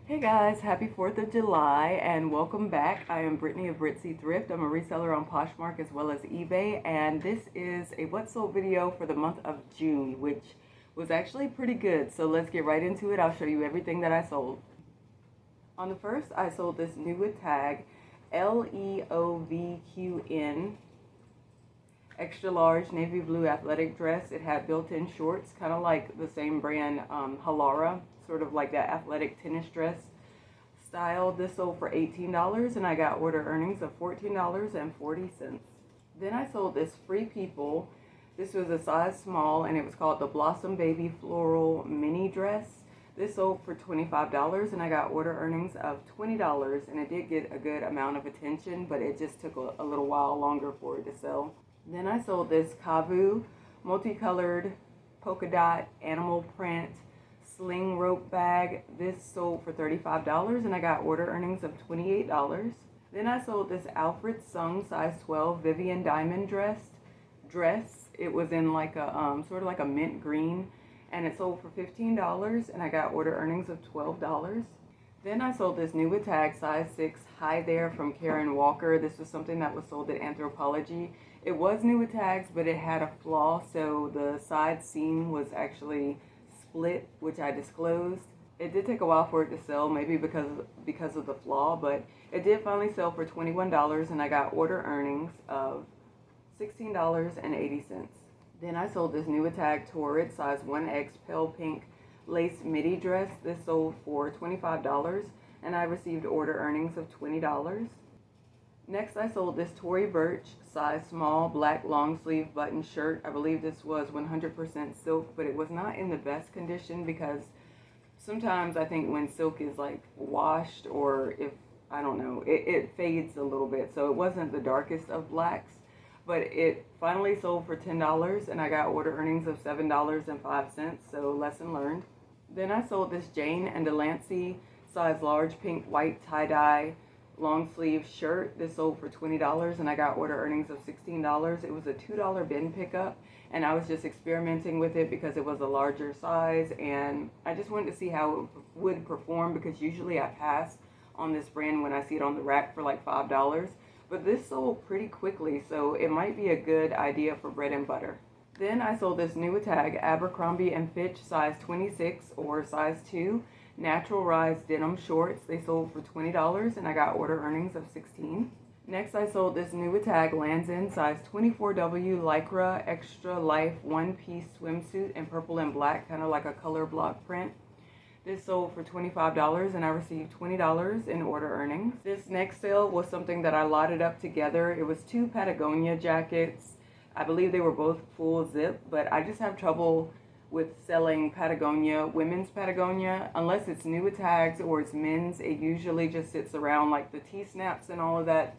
Hey guys, happy 4th of July and welcome back. I am Brittany of Britzy Thrift. I'm a reseller on Poshmark as well as eBay, and this is a what sold video for the month of June, which was actually pretty good. So let's get right into it. I'll show you everything that I sold. On the first, I sold this Nuwa Tag LEOVQN extra large navy blue athletic dress. It had built-in shorts, kind of like the same brand Halara, sort of like that athletic tennis dress style. This sold for $18 and I got order earnings of $14.40. Then I sold this Free People. This was a size small and it was called the Blossom Baby Floral Mini Dress. This sold for $25 and I got order earnings of $20, and it did get a good amount of attention, but it just took a little while longer for it to sell. Then I sold this Kavu multicolored polka dot animal print sling rope bag. This sold for $35 and I got order earnings of $28. Then I sold this Alfred Sung size 12 Vivian Diamond dress. It was in like a sort of like a mint green, and it sold for $15 and I got order earnings of $12. Then I sold this Nuwa Tag size 6 Hi There from Karen Walker. This was something that was sold at Anthropologie. It was Nuwa Tags, but it had a flaw, so the side seam was actually split, which I disclosed. It did take a while for it to sell, maybe because of the flaw, but it did finally sell for $21 and I got order earnings of $16.80. Then I sold this Nuwa Tag Torrid size 1X pale pink lace midi dress. This sold for $25 and I received order earnings of $20. Next, I sold this Tory Burch size small black long sleeve button shirt. I believe this was 100% silk, but it was not in the best condition because sometimes I think when silk is like washed, or if, I don't know, it fades a little bit. So it wasn't the darkest of blacks, but it finally sold for $10 and I got order earnings of $7.05. So lesson learned. Then I sold this Jane and Delancey size large pink white tie-dye long sleeve shirt. This sold for $20 and I got order earnings of $16. It was a $2 bin pickup and I was just experimenting with it because it was a larger size and I just wanted to see how it would perform, because usually I pass on this brand when I see it on the rack for like $5, but this sold pretty quickly, so it might be a good idea for bread and butter. Then I sold this Nuwa Tag Abercrombie & Fitch size 26 or size 2 natural rise denim shorts. They sold for $20 and I got order earnings of $16. Next, I sold this Nuwa Tag Lands' End size 24W Lycra Extra Life one-piece swimsuit in purple and black, kind of like a color block print. This sold for $25 and I received $20 in order earnings. This next sale was something that I lotted up together. It was 2 Patagonia jackets. I believe they were both full zip, but I just have trouble with selling Patagonia, women's Patagonia, unless it's Nuwa Tags or it's men's. It usually just sits around, like the T-snaps and all of that.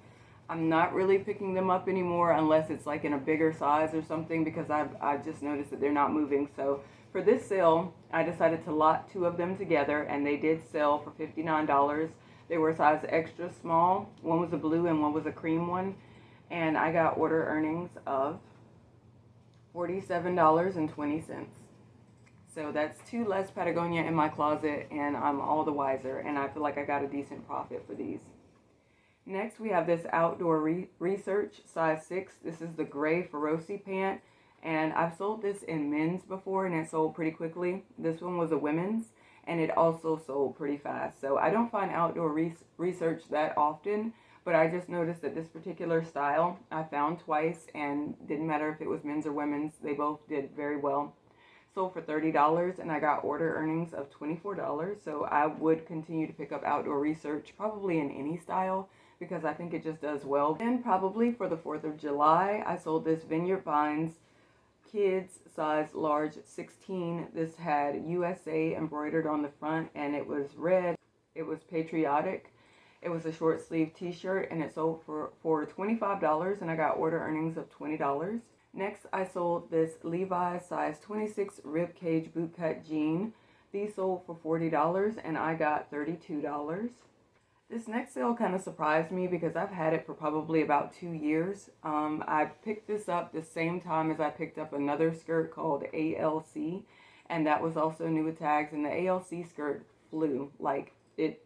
I'm not really picking them up anymore unless it's like in a bigger size or something, because I've just noticed that they're not moving. So for this sale, I decided to lot 2 of them together and they did sell for $59. They were size extra small. One was a blue and one was a cream one. And I got order earnings of $47.20. So that's 2 less Patagonia in my closet and I'm all the wiser, and I feel like I got a decent profit for these. Next, we have this Outdoor Research size 6. This is the gray Feroci pant, and I've sold this in men's before and it sold pretty quickly. This one was a women's and it also sold pretty fast. So I don't find Outdoor Research that often, but I just noticed that this particular style I found twice, and didn't matter if it was men's or women's, they both did very well. Sold for $30 and I got order earnings of $24. So I would continue to pick up Outdoor Research probably in any style because I think it just does well. And probably for the 4th of July, I sold this Vineyard Vines kids size large 16. This had USA embroidered on the front and it was red. It was patriotic. It was a short sleeve t-shirt and it sold for $25 and I got order earnings of $20. Next, I sold this Levi's size 26 ribcage bootcut jean. These sold for $40 and I got $32. This next sale kind of surprised me because I've had it for probably about 2 years. I picked this up the same time as I picked up another skirt called ALC, and that was also Nuwa Tags, and the ALC skirt flew. Like, it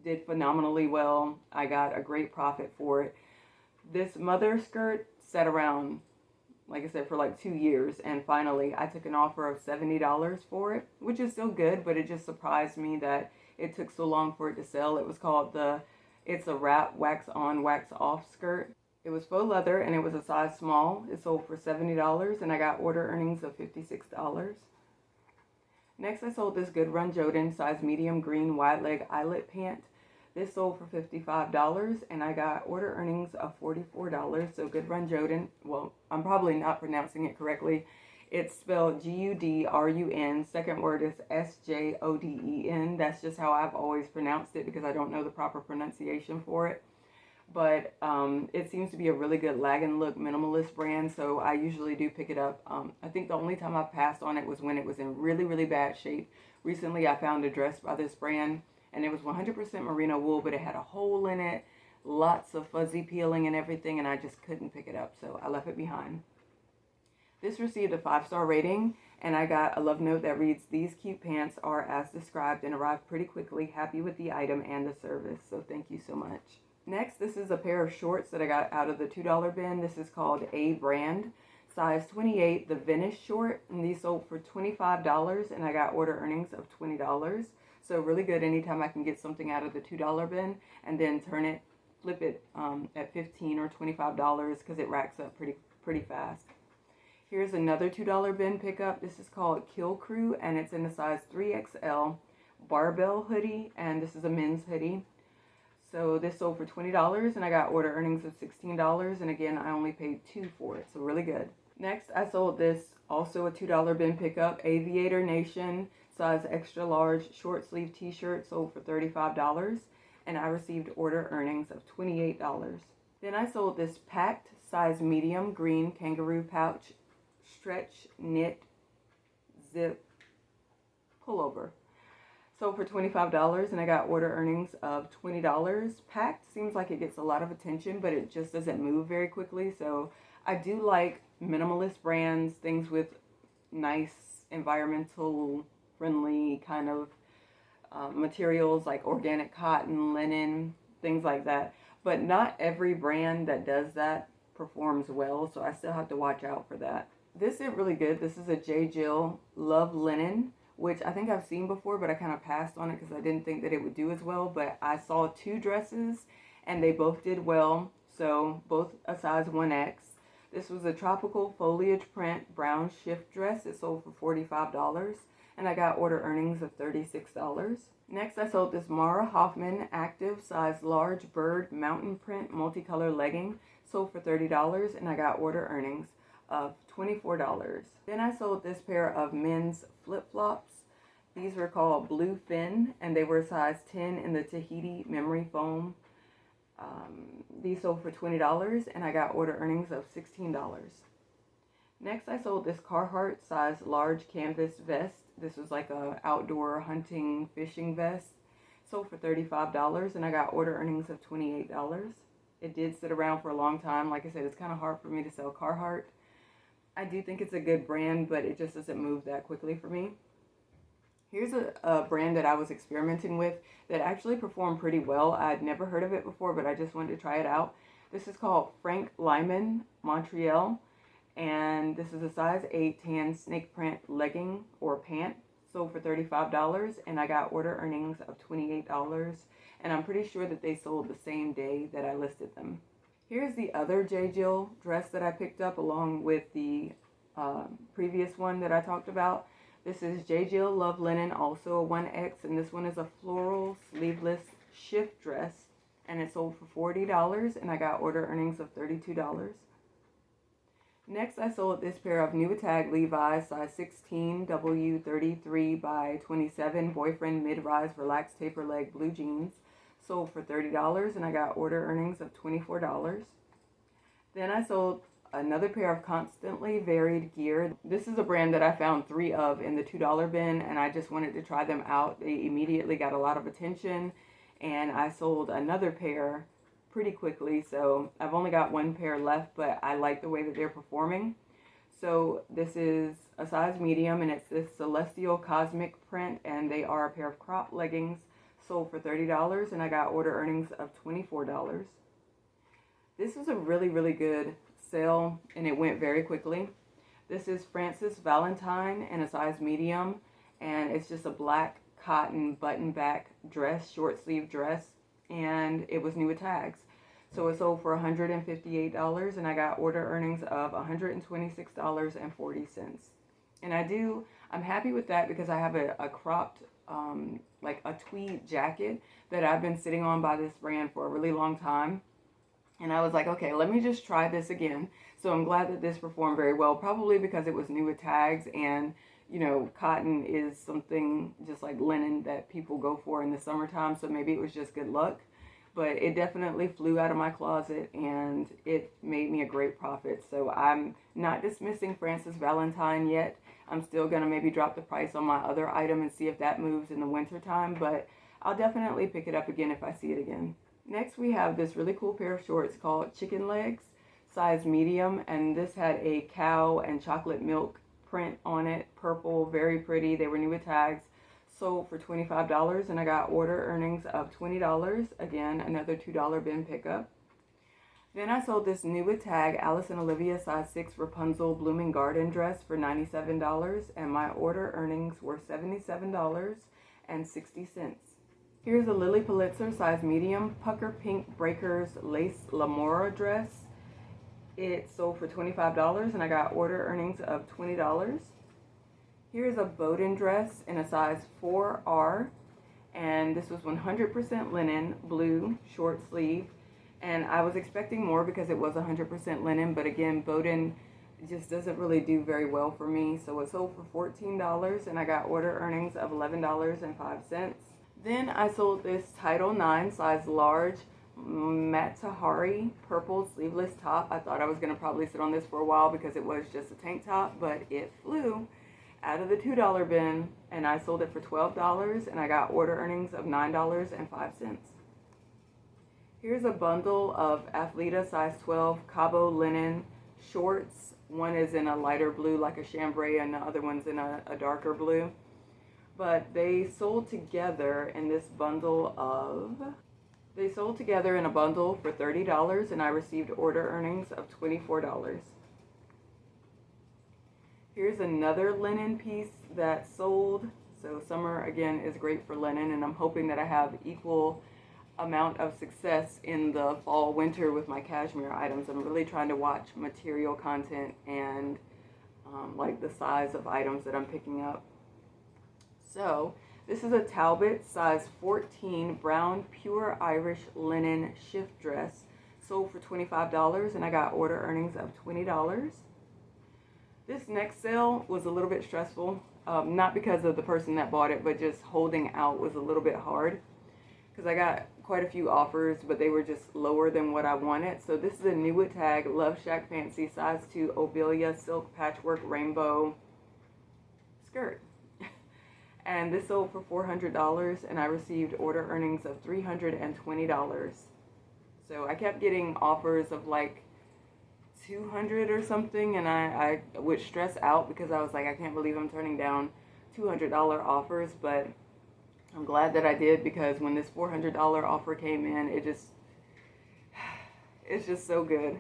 did phenomenally well. I got a great profit for it. This mother skirt sat around, like I said, for like 2 years, and finally I took an offer of $70 for it, which is still good, but it just surprised me that it took so long for it to sell. It was called it's a wrap wax on wax off skirt. It was faux leather and it was a size small. It sold for $70 and I got order earnings of $56. Next, I sold this Good Run Joden size medium green wide leg eyelet pant. This sold for $55 and I got order earnings of $44. So Good Run Joden, well, I'm probably not pronouncing it correctly. It's spelled Gudrun. Second word is Sjoden. That's just how I've always pronounced it because I don't know the proper pronunciation for it. But it seems to be a really good lag and look minimalist brand, so I usually do pick it up. I think the only time I passed on it was when it was in really, really bad shape. Recently, I found a dress by this brand, and it was 100% merino wool, but it had a hole in it, lots of fuzzy peeling and everything, and I just couldn't pick it up, so I left it behind. This received a 5-star rating, and I got a love note that reads, "These cute pants are as described and arrived pretty quickly. Happy with the item and the service." So thank you so much. Next, this is a pair of shorts that I got out of the $2 bin. This is called A Brand, size 28, the Venice short, and these sold for $25, and I got order earnings of $20. So really good anytime I can get something out of the $2 bin and then flip it at $15 or $25 because it racks up pretty fast. Here's another $2 bin pickup. This is called Kill Crew, and it's in a size 3XL barbell hoodie, and this is a men's hoodie. So this sold for $20 and I got order earnings of $16, and again I only paid $2 for it, so really good. Next, I sold this, also a $2 bin pickup, Aviator Nation size extra large short sleeve t-shirt, sold for $35 and I received order earnings of $28. Then I sold this packed size medium green kangaroo pouch stretch knit zip pullover. Sold for $25 and I got order earnings of $20. Packed seems like it gets a lot of attention, but it just doesn't move very quickly. So I do like minimalist brands, things with nice environmental friendly kind of materials like organic cotton, linen, things like that. But not every brand that does that performs well, so I still have to watch out for that. This is really good. This is a J. Jill Love Linen, which I think I've seen before, but I kind of passed on it because I didn't think that it would do as well. But I saw 2 dresses and they both did well, so both a size 1X. This was a tropical foliage print brown shift dress. It sold for $45 and I got order earnings of $36. Next, I sold this Mara Hoffman active size large bird mountain print multicolor legging. Sold for $30 and I got order earnings of $24. Then I sold this pair of men's flip-flops. These were called Blue Fin and they were size 10 in the Tahiti memory foam. These sold for $20 and I got order earnings of $16. Next, I sold this Carhartt size large canvas vest. This was like a outdoor hunting fishing vest. Sold for $35 and I got order earnings of $28. It did sit around for a long time. Like I said, it's kind of hard for me to sell Carhartt. I do think it's a good brand, but it just doesn't move that quickly for me. Here's a brand that I was experimenting with that actually performed pretty well. I'd never heard of it before, but I just wanted to try it out. This is called Frank Lyman Montreal, and this is a size 8 tan snake print legging or pant. Sold for $35 and I got order earnings of $28, and I'm pretty sure that they sold the same day that I listed them. Here's the other J. Jill dress that I picked up along with the previous one that I talked about. This is J. Jill Love Linen, also a 1X, and this one is a floral sleeveless shift dress, and it sold for $40 and I got order earnings of $32. Next, I sold this pair of Newtag Levi's size 16 W33 by 27 boyfriend mid-rise relaxed taper leg blue jeans. Sold for $30 and I got order earnings of $24. Then I sold another pair of Constantly Varied gear. This is a brand that I found 3 of in the $2 bin and I just wanted to try them out. They immediately got a lot of attention and I sold another pair pretty quickly, so I've only got 1 pair left, but I like the way that they're performing. So this is a size medium and it's this celestial cosmic print, and they are a pair of crop leggings sold for $30, and I got order earnings of $24. This was a really, really good sale, and it went very quickly. This is Frances Valentine in a size medium, and it's just a black cotton button back dress, short sleeve dress, and it was new with tags. So it sold for $158, and I got order earnings of $126.40. And I'm happy with that because I have a cropped, like a tweed jacket that I've been sitting on by this brand for a really long time. And I was like, okay, let me just try this again. So I'm glad that this performed very well, probably because it was new with tags, and cotton is something just like linen that people go for in the summertime. So maybe it was just good luck, but it definitely flew out of my closet and it made me a great profit. So I'm not dismissing Frances Valentine yet. I'm still gonna maybe drop the price on my other item and see if that moves in the winter time, but I'll definitely pick it up again if I see it again. Next, we have this really cool pair of shorts called Chicken Legs, size medium, and this had a cow and chocolate milk print on it, purple, very pretty. They were new with tags, sold for $25, and I got order earnings of $20. Again, another $2 bin pickup. Then I sold this new with tag Alice and Olivia size 6 Rapunzel Blooming Garden dress for $97, and my order earnings were $77.60. Here's a Lily Pulitzer size medium pucker pink breakers lace lamora dress. It sold for $25, and I got order earnings of $20. Here's a Bowden dress in a size 4R, and this was 100% linen, blue, short sleeve. And I was expecting more because it was 100% linen, but again, Bowden just doesn't really do very well for me. So it sold for $14, and I got order earnings of $11.05. Then I sold this Title IX size large Matahari purple sleeveless top. I thought I was going to probably sit on this for a while because it was just a tank top, but it flew out of the $2 bin, and I sold it for $12, and I got order earnings of $9.05. Here's a bundle of Athleta size 12 Cabo linen shorts. One is in a lighter blue like a chambray, and the other one's in a darker blue. But they sold together in a bundle for $30, and I received order earnings of $24. Here's another linen piece that sold. So summer, again, is great for linen, and I'm hoping that I have equal amount of success in the fall winter with my cashmere items. I'm really trying to watch material content and like the size of items that I'm picking up. So this is a Talbot size 14 brown pure Irish linen shift dress, sold for $25, and I got order earnings of $20. This next sale was a little bit stressful, not because of the person that bought it, but just holding out was a little bit hard because I got quite a few offers, but they were just lower than what I wanted. So this is a new with tag Love Shack Fancy size 2 Obelia silk patchwork rainbow skirt. And this sold for $400, and I received order earnings of $320. So I kept getting offers of like $200 or something, and I would stress out because I was like, I can't believe I'm turning down $200 offers, but I'm glad that I did, because when this $400 offer came in, it's just so good,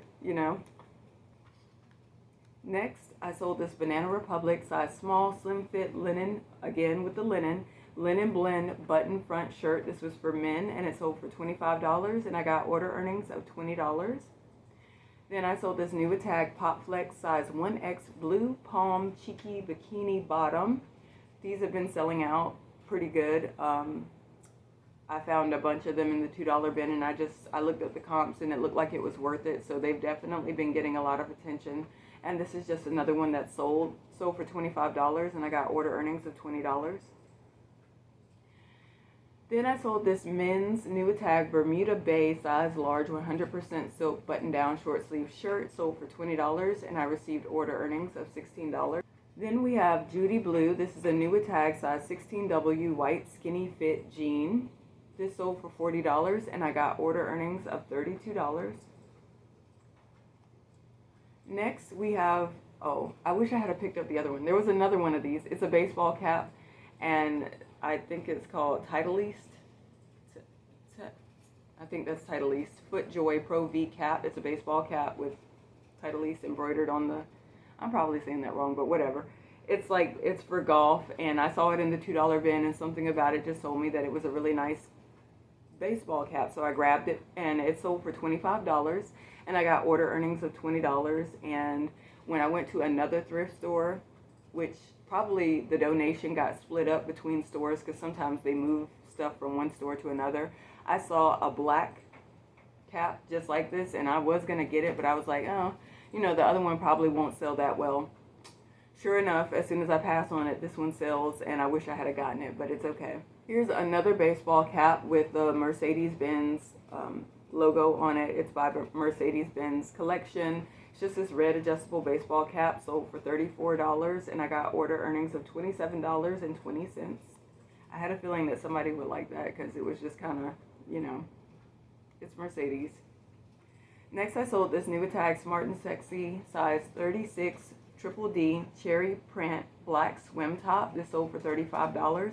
Next, I sold this Banana Republic size small slim fit linen, again with the linen blend button front shirt. This was for men, and it sold for $25, and I got order earnings of $20. Then I sold this new with tag Pop Flex size 1X blue palm cheeky bikini bottom. These have been selling out pretty good. I found a bunch of them in the $2 bin, and I looked at the comps, and it looked like it was worth it. So they've definitely been getting a lot of attention. And this is just another one that sold for $25, and I got order earnings of $20. Then I sold this men's new with tag Bermuda Bay size large 100% silk button down short sleeve shirt, sold for $20, and I received order earnings of $16. Then we have Judy Blue. This is a new with tag size 16W white skinny fit jean. This sold for $40, and I got order earnings of $32. Next we have, I wish I had picked up the other one. There was another one of these. It's a baseball cap, and I think it's called Titleist. I think that's Titleist. FootJoy Pro V cap. It's a baseball cap with Titleist embroidered on the, I'm probably saying that wrong, but whatever. It's like, it's for golf, and I saw it in the $2 bin, and something about it just told me that it was a really nice baseball cap. So I grabbed it, and it sold for $25, and I got order earnings of $20. And when I went to another thrift store, which probably the donation got split up between stores because sometimes they move stuff from one store to another, I saw a black cap just like this, and I was gonna get it, but I was like, oh, you know, the other one probably won't sell that well. Sure enough, as soon as I pass on it, this one sells, and I wish I had gotten it, but it's okay. Here's another baseball cap with the Mercedes-Benz logo on it. It's by Mercedes-Benz Collection. It's just this red adjustable baseball cap, sold for $34, and I got order earnings of $27.20. I had a feeling that somebody would like that because it was just kind of, you know, it's Mercedes. Next, I sold this Nuvitag Smart and Sexy size 36 Triple D cherry print black swim top. This sold for $35,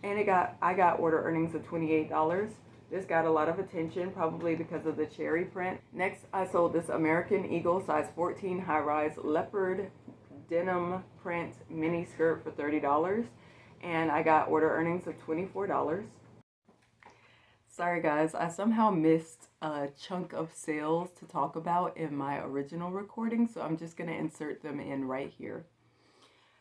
and I got order earnings of $28. This got a lot of attention, probably because of the cherry print. Next, I sold this American Eagle size 14 high-rise leopard denim print mini skirt for $30, and I got order earnings of $24. Sorry guys, I somehow missed a chunk of sales to talk about in my original recording, so I'm just going to insert them in right here.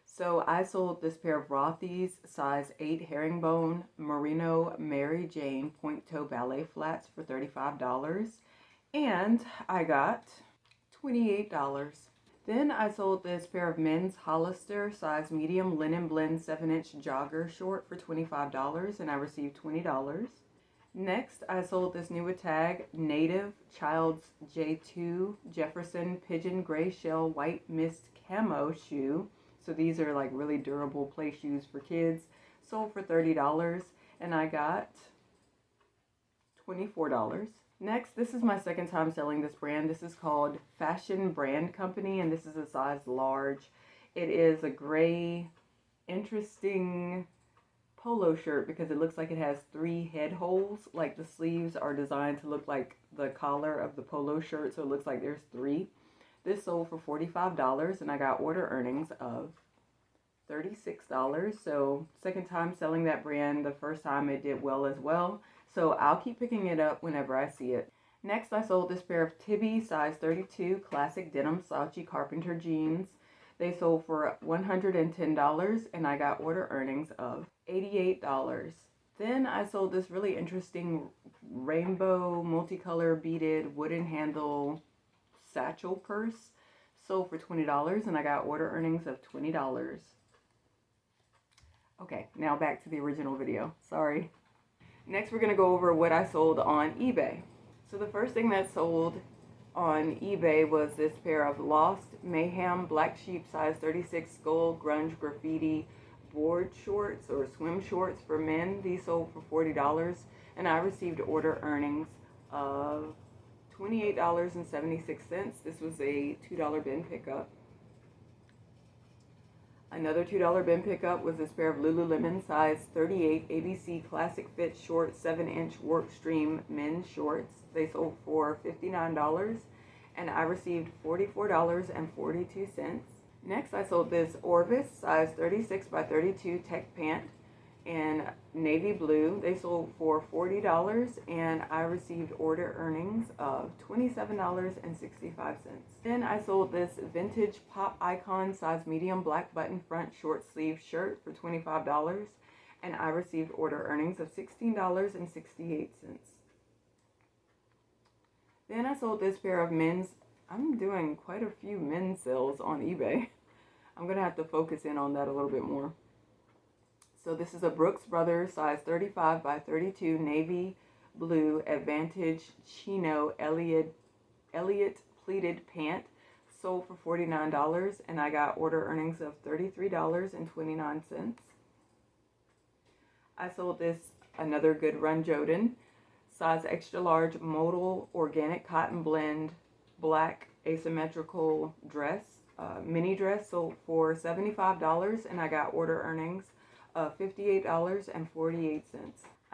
So I sold this pair of Rothy's size 8 herringbone merino Mary Jane point toe ballet flats for $35, and I got $28. Then I sold this pair of men's Hollister size medium linen blend 7-inch jogger short for $25, and I received $20. Next, I sold this Nuvitag Native Child's J2 Jefferson Pigeon Gray Shell White Mist Camo shoe. So these are like really durable play shoes for kids. Sold for $30, and I got $24. Next, this is my second time selling this brand. This is called Fashion Brand Company, and this is a size large. It is a gray, interesting polo shirt because it looks like it has 3 head holes. Like the sleeves are designed to look like the collar of the polo shirt, so it looks like there's 3. This sold for $45, and I got order earnings of $36. So second time selling that brand. The first time it did well as well, so I'll keep picking it up whenever I see it. Next, I sold this pair of Tibby size 32 classic denim Saatchi Carpenter jeans. They sold for $110, and I got order earnings of $88. Then I sold this really interesting rainbow multicolor beaded wooden handle satchel purse. Sold for $20, and I got order earnings of $20. Okay, now back to the original video. Sorry. Next, we're going to go over what I sold on eBay. So the first thing that sold on eBay was this pair of Lost Mayhem Black Sheep size 36 Skull Grunge Graffiti board shorts or swim shorts for men. These sold for $40, and I received order earnings of $28.76. This was a $2 bin pickup. Another $2 bin pickup was this pair of Lululemon size 38 ABC Classic Fit Short 7-inch Workstream men's shorts. They sold for $59, and I received $44.42. Next, I sold this Orvis size 36 by 32 tech pant in navy blue. They sold for $40, and I received order earnings of $27.65. Then I sold this vintage Pop Icon size medium black button front short sleeve shirt for $25, and I received order earnings of $16.68. Then I sold this pair of men's, I'm doing quite a few men's sales on eBay. I'm going to have to focus in on that a little bit more. So this is a Brooks Brothers size 35 by 32 navy blue Advantage Chino Elliott pleated pant. Sold for $49, and I got order earnings of $33.29. I sold this another Good Run Joden size extra large modal organic cotton blend black asymmetrical dress, mini dress, sold for $75, and I got order earnings of $58.48.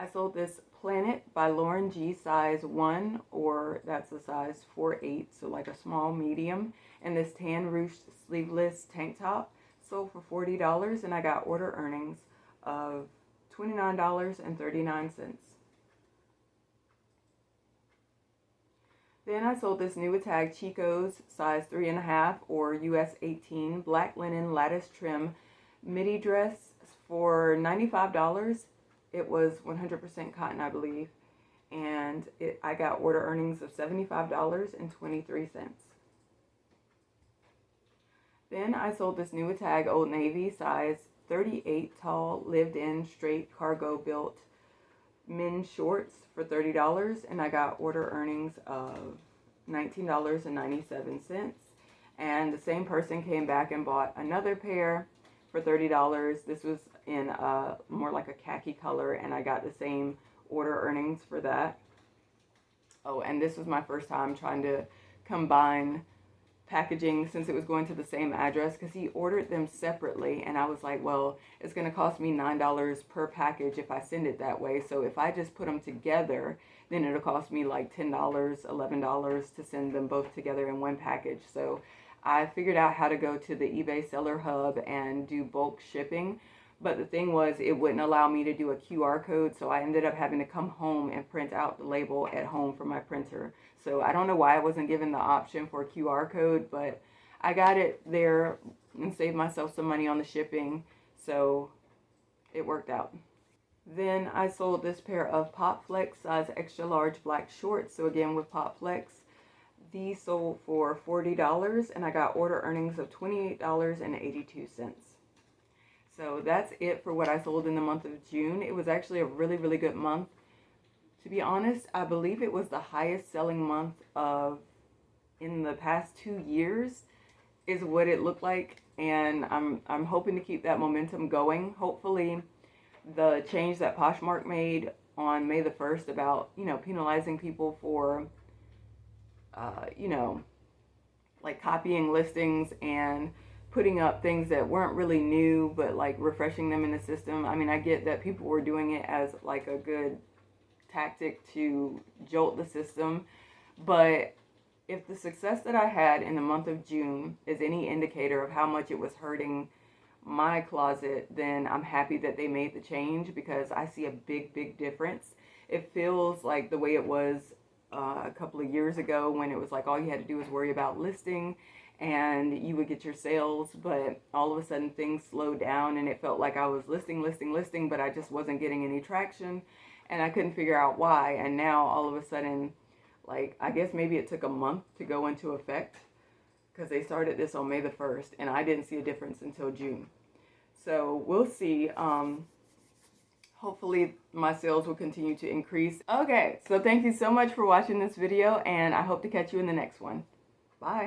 I sold this Planet by Lauren G size 1, or that's a size 4/8, so like a small medium. And this tan ruched sleeveless tank top sold for $40, and I got order earnings of $29.39. Then I sold this Nuitag Chico's size 3.5 or US 18 black linen lattice trim midi dress for $95. It was 100% cotton, I believe, and I got order earnings of $75.23. Then I sold this Nuitag Old Navy size 38 tall lived-in straight cargo built men's shorts for $30, and I got order earnings of $19.97. And the same person came back and bought another pair for $30. This was in more like a khaki color, and I got the same order earnings for that. Oh, and this was my first time trying to combine packaging since it was going to the same address, because he ordered them separately, and I was like, well, it's going to cost me $9 per package if I send it that way, so if I just put them together, then it'll cost me like $10, $11 to send them both together in one package. So I figured out how to go to the eBay Seller Hub and do bulk shipping, but the thing was, it wouldn't allow me to do a QR code, so I ended up having to come home and print out the label at home from my printer. So I don't know why I wasn't given the option for a QR code, but I got it there and saved myself some money on the shipping, so it worked out. Then I sold this pair of Pop Flex size extra large black shorts. So again, with Pop Flex, these sold for $40, and I got order earnings of $28.82. So that's it for what I sold in the month of June. It was actually a really, really good month. To be honest, I believe it was the highest selling month in the past 2 years is what it looked like, and I'm hoping to keep that momentum going. Hopefully the change that Poshmark made on May the 1st about, penalizing people for like copying listings and putting up things that weren't really new, but like refreshing them in the system. I mean, I get that people were doing it as like a good tactic to jolt the system, but if the success that I had in the month of June is any indicator of how much it was hurting my closet, then I'm happy that they made the change, because I see a big, big difference. It feels like the way it was a couple of years ago, when it was like all you had to do was worry about listing and you would get your sales, but all of a sudden things slowed down and it felt like I was listing, but I just wasn't getting any traction, and I couldn't figure out why. And now all of a sudden, like, I guess maybe it took a month to go into effect, because they started this on May the 1st, and I didn't see a difference until June. So we'll see. Hopefully my sales will continue to increase. Okay, so thank you so much for watching this video, and I hope to catch you in the next one. Bye.